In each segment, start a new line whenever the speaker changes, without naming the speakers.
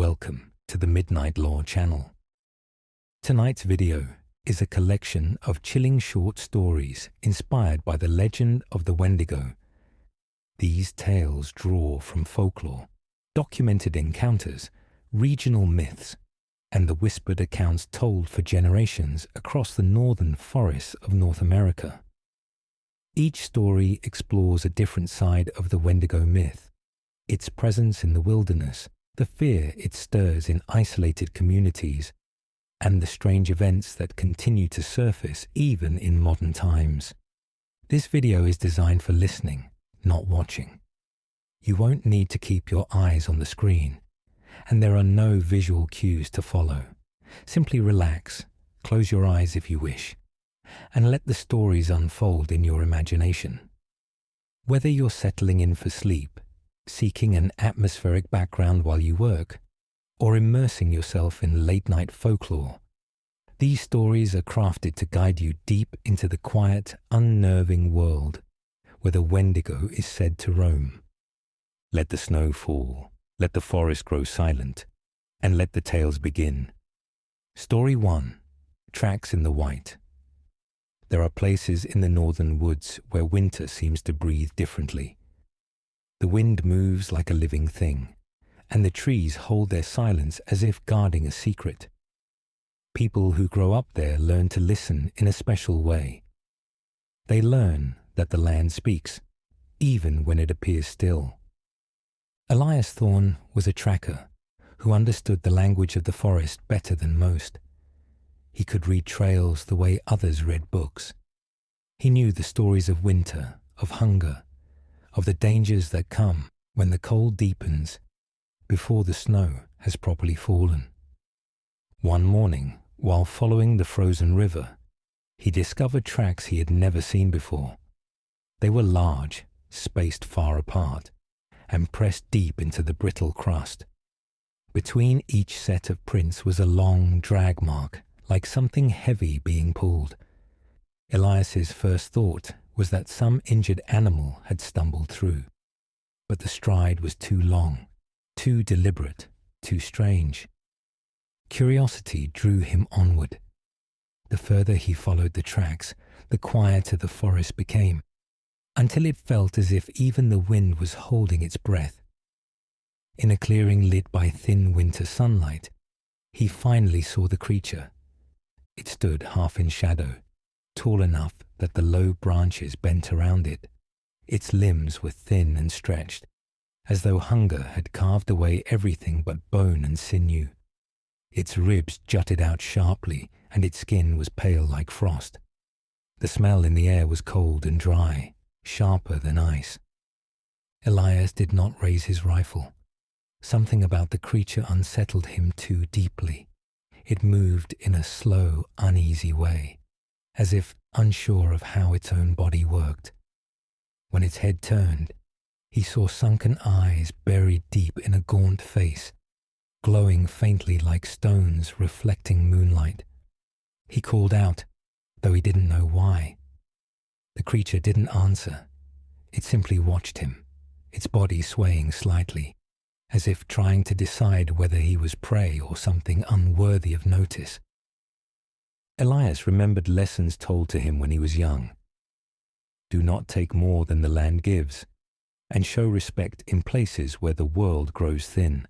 welcome to the Midnight Lore channel. Tonight's video is a collection of chilling short stories inspired by the legend of the Wendigo. These tales draw from folklore, documented encounters, regional myths, and the whispered accounts told for generations across the northern forests of North America. Each story explores a different side of the Wendigo myth, its presence in the wilderness, the fear it stirs in isolated communities, and the strange events that continue to surface even in modern times. This video is designed for listening, not watching. You won't need to keep your eyes on the screen, and there are no visual cues to follow. Simply relax, close your eyes if you wish, and let the stories unfold in your imagination. Whether you're settling in for sleep, seeking an atmospheric background while you work, or immersing yourself in late-night folklore, these stories are crafted to guide you deep into the quiet, unnerving world where the Wendigo is said to roam. Let the snow fall, let the forest grow silent, and let the tales begin. Story 1. Tracks in the White. There are places in the northern woods where winter seems to breathe differently. The wind moves like a living thing, and the trees hold their silence as if guarding a secret. People who grow up there learn to listen in a special way. They learn that the land speaks, even when it appears still. Elias Thorne was a tracker who understood the language of the forest better than most. He could read trails the way others read books. He knew the stories of winter, of hunger, of the dangers that come when the cold deepens before the snow has properly fallen. One morning, while following the frozen river, he discovered tracks he had never seen before. They were large, spaced far apart, and pressed deep into the brittle crust. Between each set of prints was a long drag mark, like something heavy being pulled. Elias's first thought was that some injured animal had stumbled through, but the stride was too long, too deliberate, too strange. Curiosity drew him onward. The further he followed the tracks, the quieter the forest became, until it felt as if even the wind was holding its breath. In a clearing lit by thin winter sunlight, he finally saw the creature. It stood half in shadow, tall enough that the low branches bent around it. Its limbs were thin and stretched, as though hunger had carved away everything but bone and sinew. Its ribs jutted out sharply, and its skin was pale like frost. The smell in the air was cold and dry, sharper than ice. Elias did not raise his rifle. Something about the creature unsettled him too deeply. It moved in a slow, uneasy way, as if unsure of how its own body worked. When its head turned, he saw sunken eyes buried deep in a gaunt face, glowing faintly like stones reflecting moonlight. He called out, though he didn't know why. The creature didn't answer. It simply watched him, its body swaying slightly, as if trying to decide whether he was prey or something unworthy of notice. Elias remembered lessons told to him when he was young. Do not take more than the land gives, and show respect in places where the world grows thin.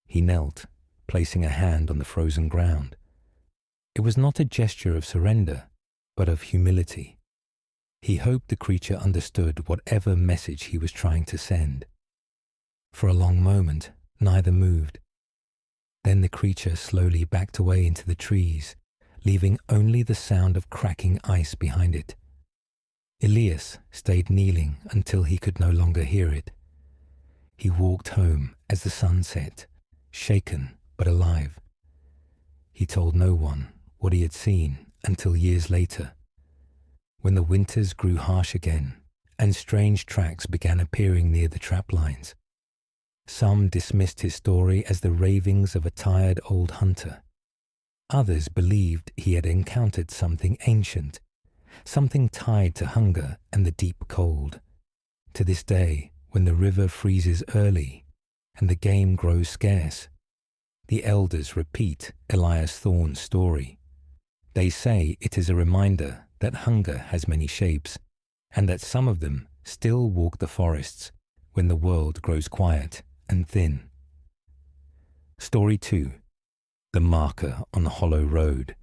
He knelt, placing a hand on the frozen ground. It was not a gesture of surrender, but of humility. He hoped the creature understood whatever message he was trying to send. For a long moment, neither moved. Then the creature slowly backed away into the trees, leaving only the sound of cracking ice behind it. Elias stayed kneeling until he could no longer hear it. He walked home as the sun set, shaken but alive. He told no one what he had seen until years later, when the winters grew harsh again and strange tracks began appearing near the trap lines. Some dismissed his story as the ravings of a tired old hunter. Others believed he had encountered something ancient, something tied to hunger and the deep cold. To this day, when the river freezes early and the game grows scarce. The elders repeat Elias Thorne's story. They say it is a reminder that hunger has many shapes, and that some of them still walk the forests when the world grows quiet and thin. Story 2. The Marker on the Hollow Road.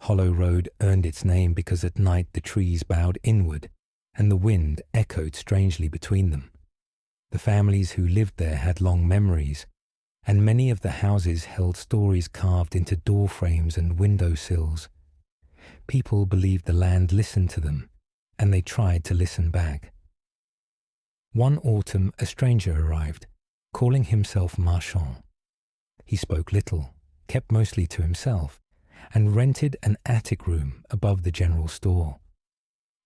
Hollow Road earned its name because at night the trees bowed inward and the wind echoed strangely between them. The families who lived there had long memories, and many of the houses held stories carved into door frames and window sills. People believed the land listened to them, and they tried to listen back. One autumn a stranger arrived, calling himself Marchand. He spoke little, kept mostly to himself, and rented an attic room above the general store.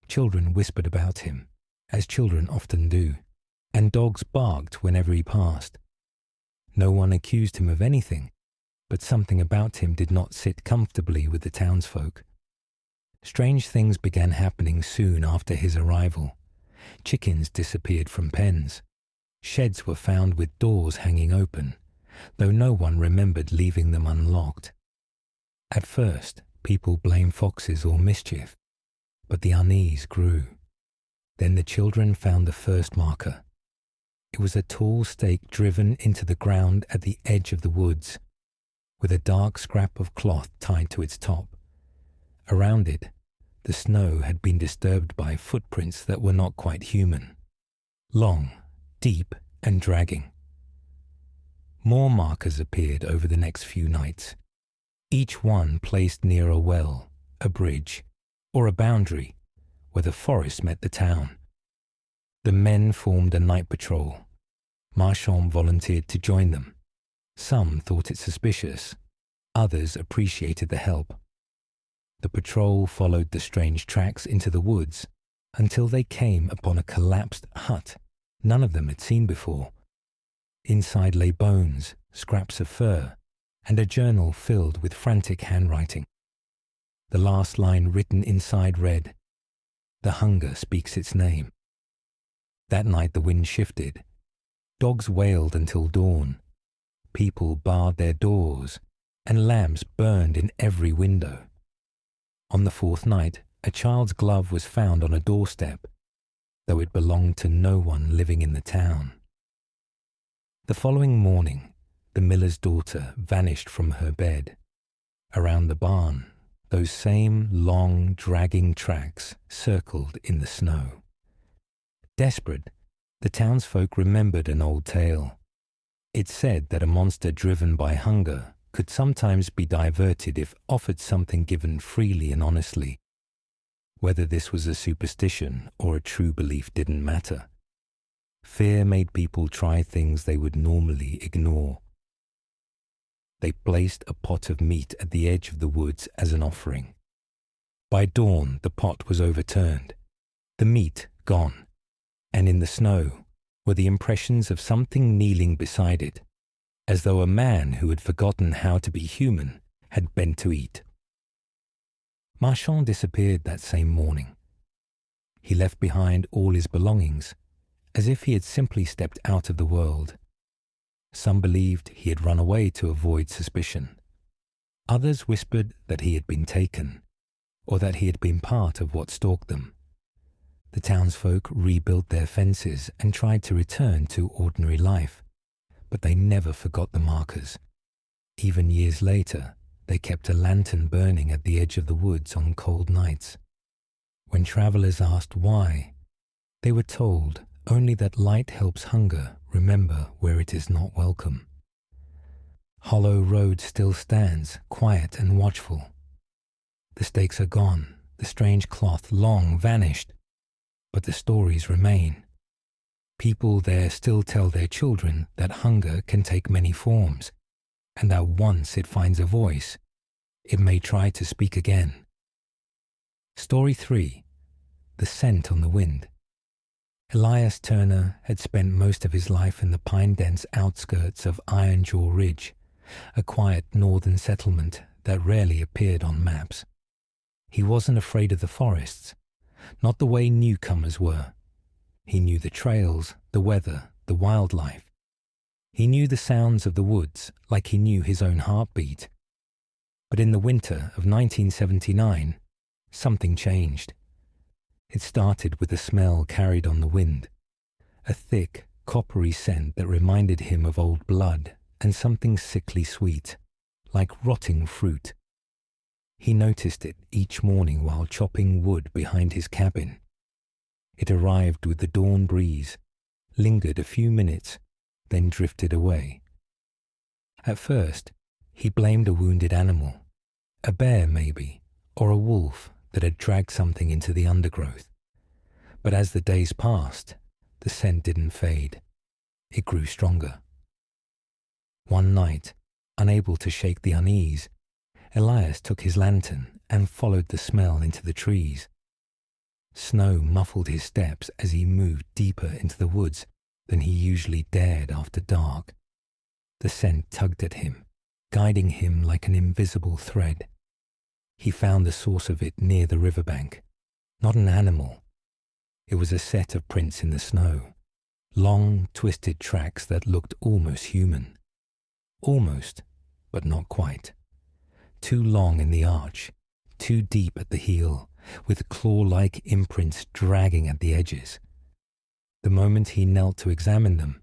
Children whispered about him, as children often do, and dogs barked whenever he passed. No one accused him of anything, but something about him did not sit comfortably with the townsfolk. Strange things began happening soon after his arrival. Chickens disappeared from pens. Sheds were found with doors hanging open, though no one remembered leaving them unlocked. At first, people blamed foxes or mischief, but the unease grew. Then the children found the first marker. It was a tall stake driven into the ground at the edge of the woods, with a dark scrap of cloth tied to its top. Around it, the snow had been disturbed by footprints that were not quite human, long, deep, and dragging. More markers appeared over the next few nights, each one placed near a well, a bridge, or a boundary where the forest met the town. The men formed a night patrol. Marchand volunteered to join them. Some thought it suspicious, others appreciated the help. The patrol followed the strange tracks into the woods until they came upon a collapsed hut none of them had seen before. Inside lay bones, scraps of fur, and a journal filled with frantic handwriting. The last line written inside read, "The hunger speaks its name." That night the wind shifted. Dogs wailed until dawn. People barred their doors, and lamps burned in every window. On the fourth night, a child's glove was found on a doorstep, though it belonged to no one living in the town. The following morning, the miller's daughter vanished from her bed. Around the barn, those same long, dragging tracks circled in the snow. Desperate, the townsfolk remembered an old tale. It said that a monster driven by hunger could sometimes be diverted if offered something given freely and honestly. Whether this was a superstition or a true belief didn't matter. Fear made people try things they would normally ignore. They placed a pot of meat at the edge of the woods as an offering. By dawn, the pot was overturned, the meat gone, and in the snow were the impressions of something kneeling beside it, as though a man who had forgotten how to be human had bent to eat. Marchand disappeared that same morning. He left behind all his belongings, as if he had simply stepped out of the world. Some believed he had run away to avoid suspicion. Others whispered that he had been taken, or that he had been part of what stalked them. The townsfolk rebuilt their fences and tried to return to ordinary life, but they never forgot the markers. Even years later, they kept a lantern burning at the edge of the woods on cold nights. When travelers asked why, they were told only that light helps hunger remember where it is not welcome. Hollow Road still stands, quiet and watchful. The stakes are gone, the strange cloth long vanished, but the stories remain. People there still tell their children that hunger can take many forms, and that once it finds a voice, it may try to speak again. Story 3. The Scent on the Wind. Elias Turner had spent most of his life in the pine-dense outskirts of Ironjaw Ridge, a quiet northern settlement that rarely appeared on maps. He wasn't afraid of the forests, not the way newcomers were. He knew the trails, the weather, the wildlife, He knew the sounds of the woods like he knew his own heartbeat. But in the winter of 1979, something changed. It started with a smell carried on the wind, a thick, coppery scent that reminded him of old blood and something sickly sweet, like rotting fruit. He noticed it each morning while chopping wood behind his cabin. It arrived with the dawn breeze, lingered a few minutes, then drifted away. At first, he blamed a wounded animal, a bear maybe, or a wolf that had dragged something into the undergrowth. But as the days passed, the scent didn't fade. It grew stronger. One night, unable to shake the unease, Elias took his lantern and followed the smell into the trees. Snow muffled his steps as he moved deeper into the woods than he usually dared after dark. The scent tugged at him, guiding him like an invisible thread. He found the source of it near the riverbank. Not an animal. It was a set of prints in the snow, long, twisted tracks that looked almost human. Almost, but not quite. Too long in the arch, too deep at the heel, with claw-like imprints dragging at the edges. The moment he knelt to examine them,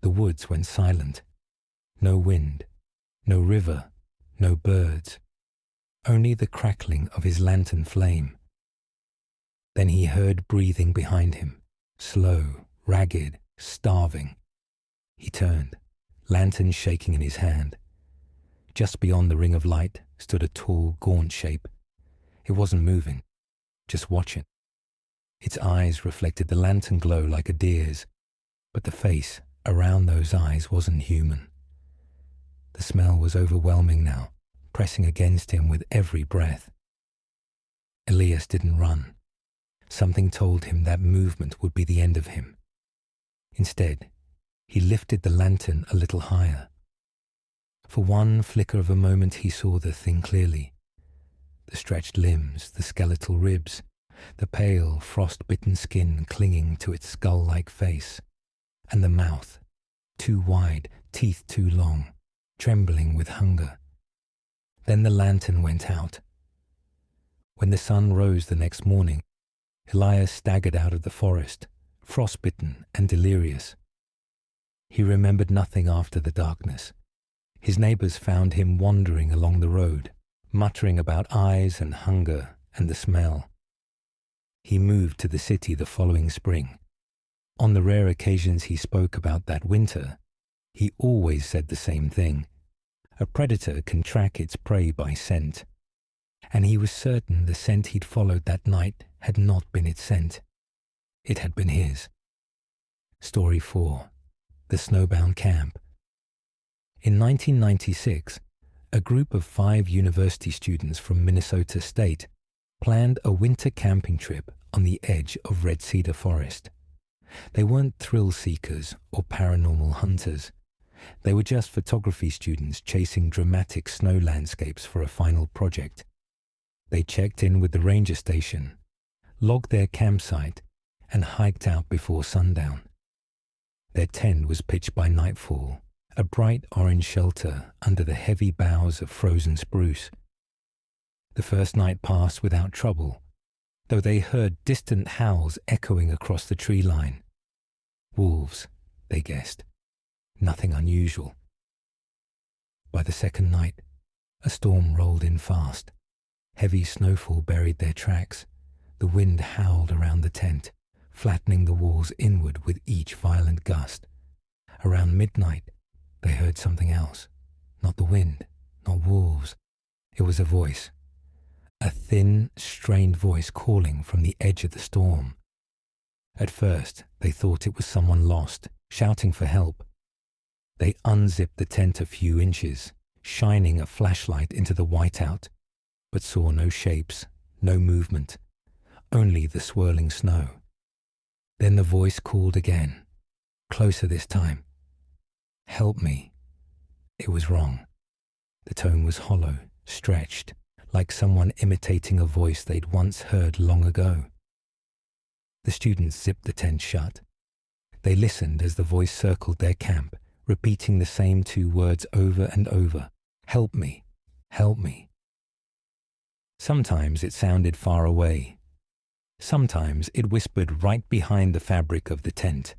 the woods went silent. No wind, no river, no birds, only the crackling of his lantern flame. Then he heard breathing behind him, slow, ragged, starving. He turned, lantern shaking in his hand. Just beyond the ring of light stood a tall, gaunt shape. It wasn't moving, just watching. Its eyes reflected the lantern glow like a deer's, but the face around those eyes wasn't human. The smell was overwhelming now, pressing against him with every breath. Elias didn't run. Something told him that movement would be the end of him. Instead, he lifted the lantern a little higher. For one flicker of a moment he saw the thing clearly. The stretched limbs, the skeletal ribs, the pale, frost-bitten skin clinging to its skull-like face, and the mouth, too wide, teeth too long, trembling with hunger. Then the lantern went out. When the sun rose the next morning, Elias staggered out of the forest, frostbitten and delirious. He remembered nothing after the darkness. His neighbors found him wandering along the road, muttering about eyes and hunger and the smell. He moved to the city the following spring. On the rare occasions he spoke about that winter, he always said the same thing. A predator can track its prey by scent. And he was certain the scent he'd followed that night had not been its scent. It had been his. Story 4. The Snowbound Camp. In 1996, a group of 5 university students from Minnesota State planned a winter camping trip on the edge of Red Cedar Forest. They weren't thrill seekers or paranormal hunters. They were just photography students chasing dramatic snow landscapes for a final project. They checked in with the ranger station, logged their campsite, and hiked out before sundown. Their tent was pitched by nightfall, a bright orange shelter under the heavy boughs of frozen spruce. The first night passed without trouble, though they heard distant howls echoing across the tree line. Wolves, they guessed. Nothing unusual. By the second night, a storm rolled in fast. Heavy snowfall buried their tracks. The wind howled around the tent, flattening the walls inward with each violent gust. Around midnight, they heard something else. Not the wind, not wolves. It was a voice. A thin, strained voice calling from the edge of the storm. At first, they thought it was someone lost, shouting for help. They unzipped the tent a few inches, shining a flashlight into the whiteout, but saw no shapes, no movement, only the swirling snow. Then the voice called again, closer this time. "Help me." It was wrong. The tone was hollow, stretched, like someone imitating a voice they'd once heard long ago. The students zipped the tent shut. They listened as the voice circled their camp, repeating the same two words over and over. Help me, help me. Sometimes it sounded far away. Sometimes it whispered right behind the fabric of the tent.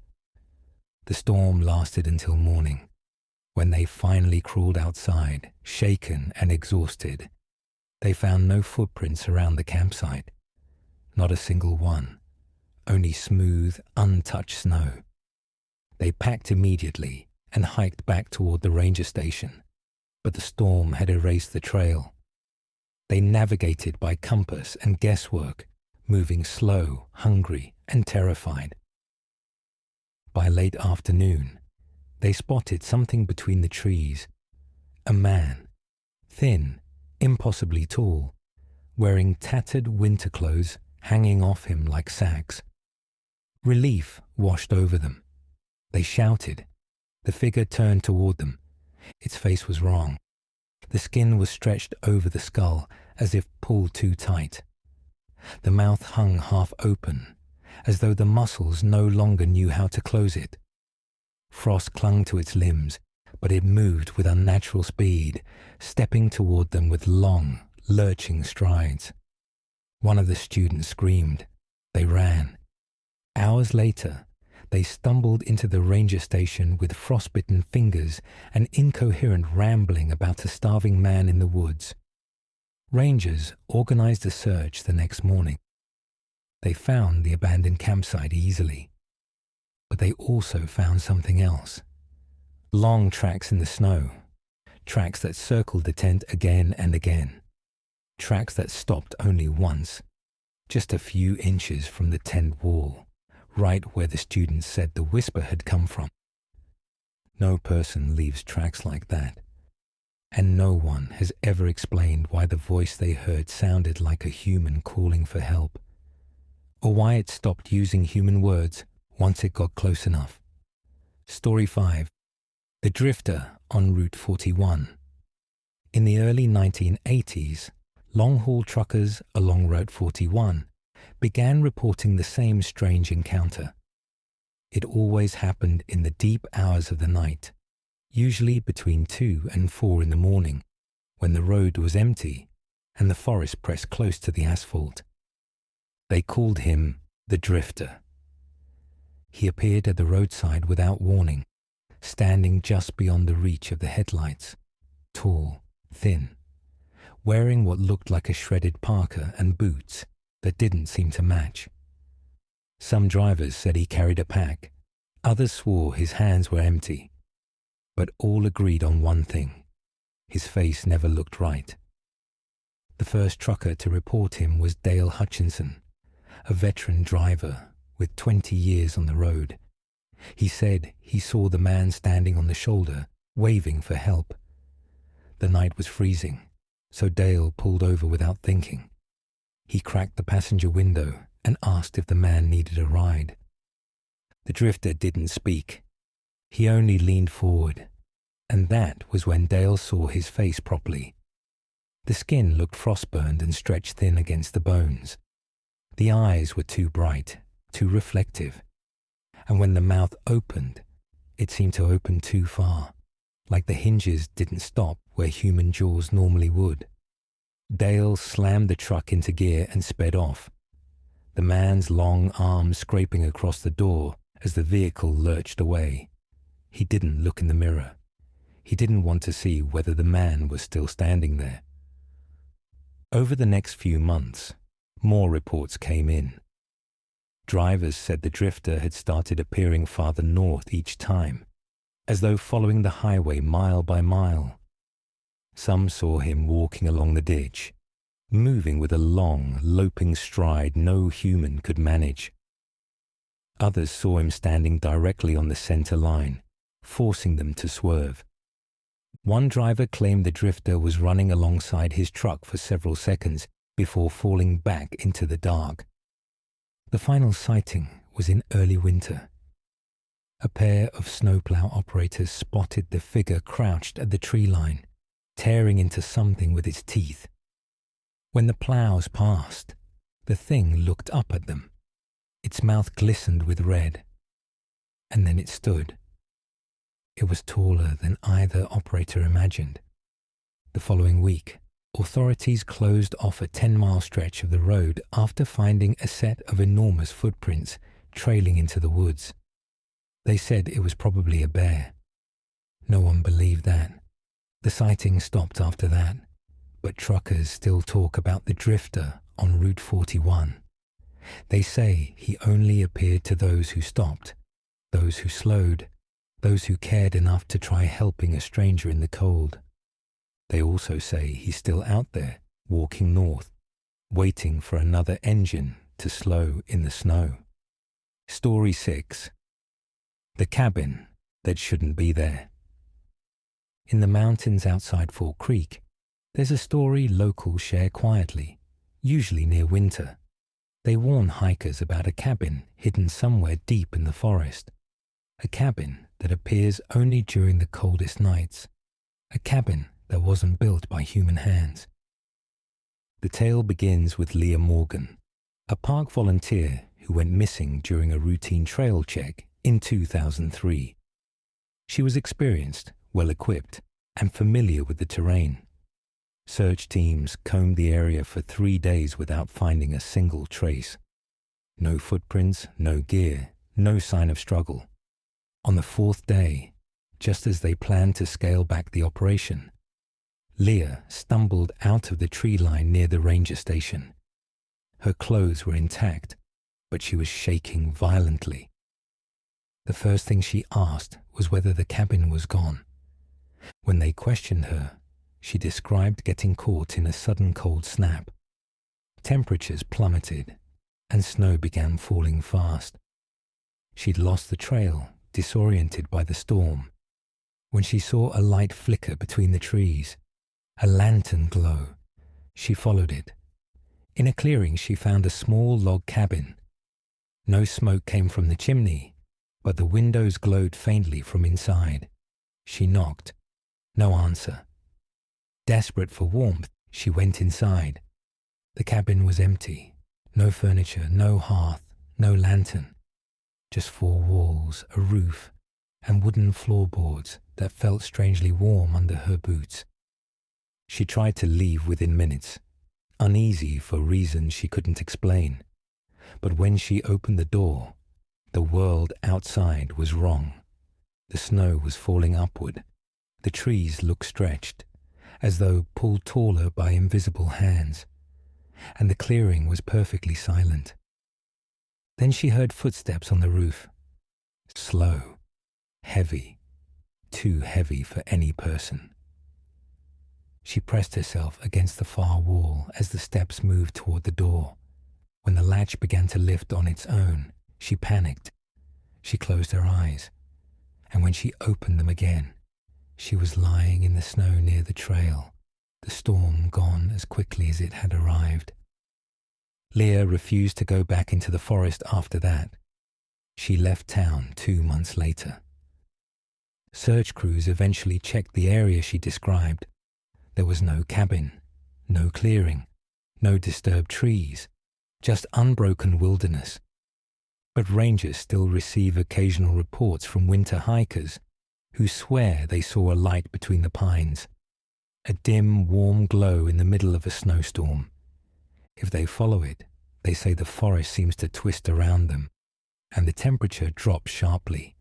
The storm lasted until morning, when they finally crawled outside, shaken and exhausted. They found no footprints around the campsite, not a single one, only smooth, untouched snow. They packed immediately and hiked back toward the ranger station, but the storm had erased the trail. They navigated by compass and guesswork, moving slow, hungry, and terrified. By late afternoon, they spotted something between the trees. A man, thin, impossibly tall, wearing tattered winter clothes hanging off him like sacks. Relief washed over them. They shouted. The figure turned toward them. Its face was wrong. The skin was stretched over the skull as if pulled too tight. The mouth hung half open, as though the muscles no longer knew how to close it. Frost clung to its limbs, but it moved with unnatural speed, stepping toward them with long, lurching strides. One of the students screamed. They ran. Hours later, they stumbled into the ranger station with frostbitten fingers and incoherent rambling about a starving man in the woods. Rangers organized a search the next morning. They found the abandoned campsite easily, but they also found something else. Long tracks in the snow, tracks that circled the tent again and again, tracks that stopped only once, just a few inches from the tent wall, right where the students said the whisper had come from. No person leaves tracks like that, and no one has ever explained why the voice they heard sounded like a human calling for help, or why it stopped using human words once it got close enough. Story 5. The Drifter on Route 41. In the early 1980s, long-haul truckers along Route 41 began reporting the same strange encounter. It always happened in the deep hours of the night, usually between 2 and 4 in the morning, when the road was empty and the forest pressed close to the asphalt. They called him the Drifter. He appeared at the roadside without warning, standing just beyond the reach of the headlights, tall, thin, wearing what looked like a shredded parka and boots that didn't seem to match. Some drivers said he carried a pack, others swore his hands were empty, but all agreed on one thing: his face never looked right. The first trucker to report him was Dale Hutchinson, a veteran driver with 20 years on the road. He said he saw the man standing on the shoulder, waving for help. The night was freezing, so Dale pulled over without thinking. He cracked the passenger window and asked if the man needed a ride. The Drifter didn't speak. He only leaned forward, and that was when Dale saw his face properly. The skin looked frostburned and stretched thin against the bones. The eyes were too bright, too reflective, and when the mouth opened, it seemed to open too far, like the hinges didn't stop where human jaws normally would. Dale slammed the truck into gear and sped off, the man's long arms scraping across the door as the vehicle lurched away. He didn't look in the mirror. He didn't want to see whether the man was still standing there. Over the next few months, more reports came in. Drivers said the Drifter had started appearing farther north each time, as though following the highway mile by mile. Some saw him walking along the ditch, moving with a long, loping stride no human could manage. Others saw him standing directly on the center line, forcing them to swerve. One driver claimed the Drifter was running alongside his truck for several seconds before falling back into the dark. The final sighting was in early winter. A pair of snowplow operators spotted the figure crouched at the tree line, tearing into something with its teeth. When the plows passed, the thing looked up at them. Its mouth glistened with red, and then it stood. It was taller than either operator imagined. The following week, authorities closed off a 10-mile stretch of the road after finding a set of enormous footprints trailing into the woods. They said it was probably a bear. No one believed that. The sighting stopped after that, but truckers still talk about the drifter on Route 41. They say he only appeared to those who stopped, those who slowed, those who cared enough to try helping a stranger in the cold. They also say he's still out there, walking north, waiting for another engine to slow in the snow. Story 6. The cabin that shouldn't be there. In the mountains outside Fort Creek, there's a story locals share quietly, usually near winter. They warn hikers about a cabin hidden somewhere deep in the forest. A cabin that appears only during the coldest nights. A cabin that wasn't built by human hands. The tale begins with Leah Morgan, a park volunteer who went missing during a routine trail check in 2003. She was experienced, well-equipped, and familiar with the terrain. Search teams combed the area for 3 days without finding a single trace. No footprints, no gear, no sign of struggle. On the 4th day, just as they planned to scale back the operation, Leah stumbled out of the tree line near the ranger station. Her clothes were intact, but she was shaking violently. The first thing she asked was whether the cabin was gone. When they questioned her, she described getting caught in a sudden cold snap. Temperatures plummeted, and snow began falling fast. She'd lost the trail, disoriented by the storm, when she saw a light flicker between the trees, a lantern glow. She followed it. In a clearing, she found a small log cabin. No smoke came from the chimney, but the windows glowed faintly from inside. She knocked. No answer. Desperate for warmth, she went inside. The cabin was empty. No furniture, no hearth, no lantern. Just 4 walls, a roof, and wooden floorboards that felt strangely warm under her boots. She tried to leave within minutes, uneasy for reasons she couldn't explain. But when she opened the door, the world outside was wrong. The snow was falling upward. The trees looked stretched, as though pulled taller by invisible hands, and the clearing was perfectly silent. Then she heard footsteps on the roof. Slow, heavy, too heavy for any person. She pressed herself against the far wall as the steps moved toward the door. When the latch began to lift on its own, she panicked. She closed her eyes, and when she opened them again, she was lying in the snow near the trail, the storm gone as quickly as it had arrived. Leah refused to go back into the forest after that. She left town 2 months later. Search crews eventually checked the area she described. There was no cabin, no clearing, no disturbed trees, just unbroken wilderness. But rangers still receive occasional reports from winter hikers who swear they saw a light between the pines, a dim, warm glow in the middle of a snowstorm. If they follow it, they say the forest seems to twist around them, and the temperature drops sharply.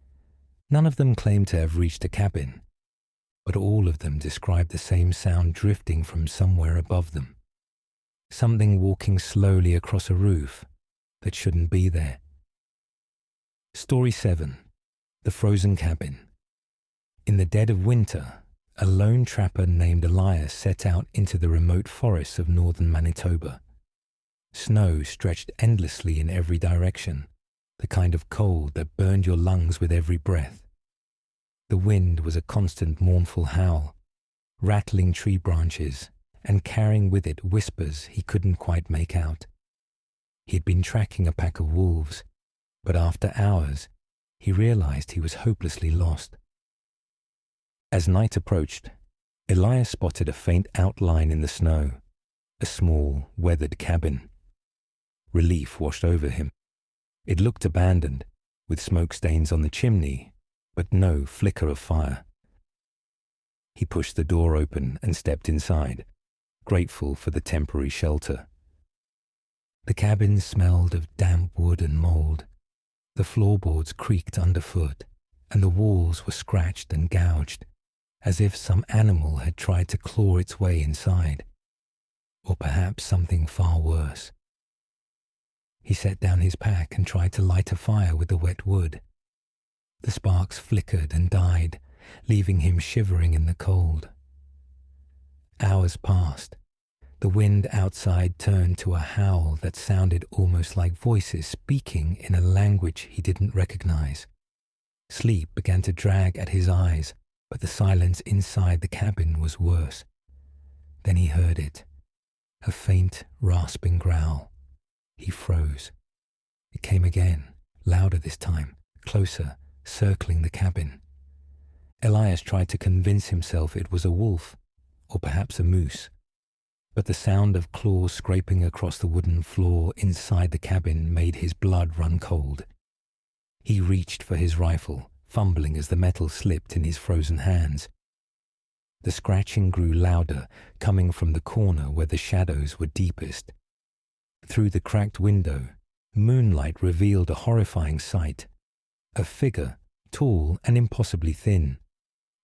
None of them claim to have reached a cabin, but all of them describe the same sound drifting from somewhere above them. Something walking slowly across a roof that shouldn't be there. Story 7. The Frozen Cabin. In the dead of winter, a lone trapper named Elias set out into the remote forests of northern Manitoba. Snow stretched endlessly in every direction, the kind of cold that burned your lungs with every breath. The wind was a constant mournful howl, rattling tree branches and carrying with it whispers he couldn't quite make out. He had been tracking a pack of wolves, but after hours, he realized he was hopelessly lost. As night approached, Elias spotted a faint outline in the snow, a small, weathered cabin. Relief washed over him. It looked abandoned, with smoke stains on the chimney, but no flicker of fire. He pushed the door open and stepped inside, grateful for the temporary shelter. The cabin smelled of damp wood and mold. The floorboards creaked underfoot, and the walls were scratched and gouged, as if some animal had tried to claw its way inside, or perhaps something far worse. He set down his pack and tried to light a fire with the wet wood. The sparks flickered and died, leaving him shivering in the cold. Hours passed. The wind outside turned to a howl that sounded almost like voices speaking in a language he didn't recognize. Sleep began to drag at his eyes, but the silence inside the cabin was worse. Then he heard it, a faint, rasping growl. He froze. It came again, louder this time, closer, circling the cabin. Elias tried to convince himself it was a wolf, or perhaps a moose, but the sound of claws scraping across the wooden floor inside the cabin made his blood run cold. He reached for his rifle, fumbling as the metal slipped in his frozen hands. The scratching grew louder, coming from the corner where the shadows were deepest. Through the cracked window, moonlight revealed a horrifying sight. A figure, tall and impossibly thin,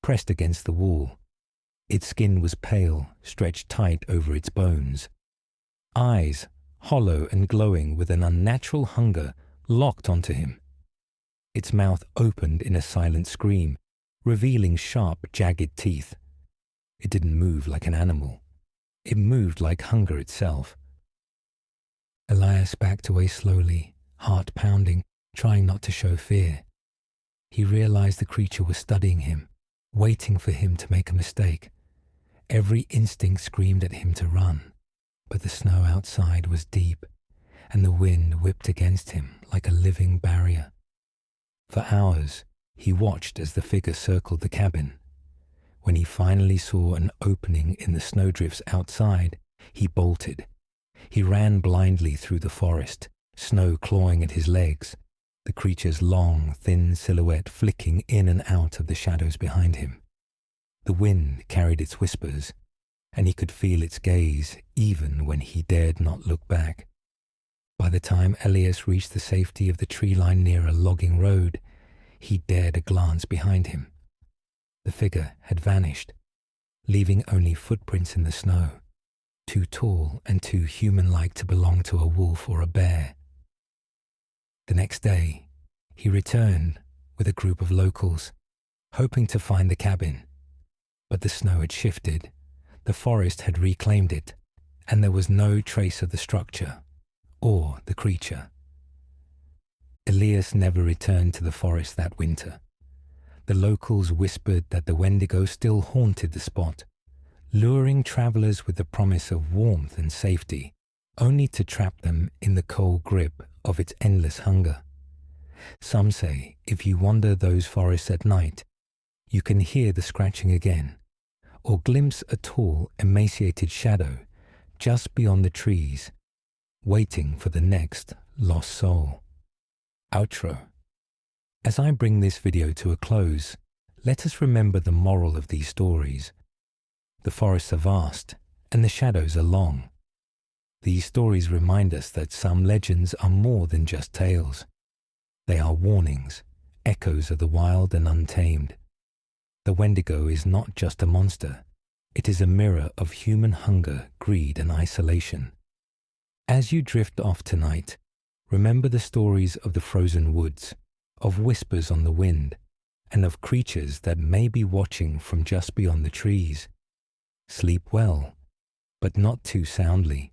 pressed against the wall. Its skin was pale, stretched tight over its bones. Eyes, hollow and glowing with an unnatural hunger, locked onto him. Its mouth opened in a silent scream, revealing sharp, jagged teeth. It didn't move like an animal. It moved like hunger itself. Elias backed away slowly, heart pounding, trying not to show fear. He realized the creature was studying him, waiting for him to make a mistake. Every instinct screamed at him to run, but the snow outside was deep, and the wind whipped against him like a living barrier. For hours, he watched as the figure circled the cabin. When he finally saw an opening in the snowdrifts outside, he bolted. He ran blindly through the forest, snow clawing at his legs, the creature's long, thin silhouette flicking in and out of the shadows behind him. The wind carried its whispers, and he could feel its gaze even when he dared not look back. By the time Elias reached the safety of the tree line near a logging road, he dared a glance behind him. The figure had vanished, leaving only footprints in the snow, too tall and too human-like to belong to a wolf or a bear. The next day, he returned with a group of locals, hoping to find the cabin. But the snow had shifted, the forest had reclaimed it, and there was no trace of the structure or the creature. Elias never returned to the forest that winter. The locals whispered that the Wendigo still haunted the spot, luring travelers with the promise of warmth and safety, only to trap them in the cold grip of its endless hunger. Some say if you wander those forests at night, you can hear the scratching again, or glimpse a tall, emaciated shadow just beyond the trees, waiting for the next lost soul. Outro. As I bring this video to a close, let us remember the moral of these stories. The forests are vast, and the shadows are long. These stories remind us that some legends are more than just tales. They are warnings, echoes of the wild and untamed. The Wendigo is not just a monster. It is a mirror of human hunger, greed, and isolation. As you drift off tonight, remember the stories of the frozen woods, of whispers on the wind, and of creatures that may be watching from just beyond the trees. Sleep well, but not too soundly.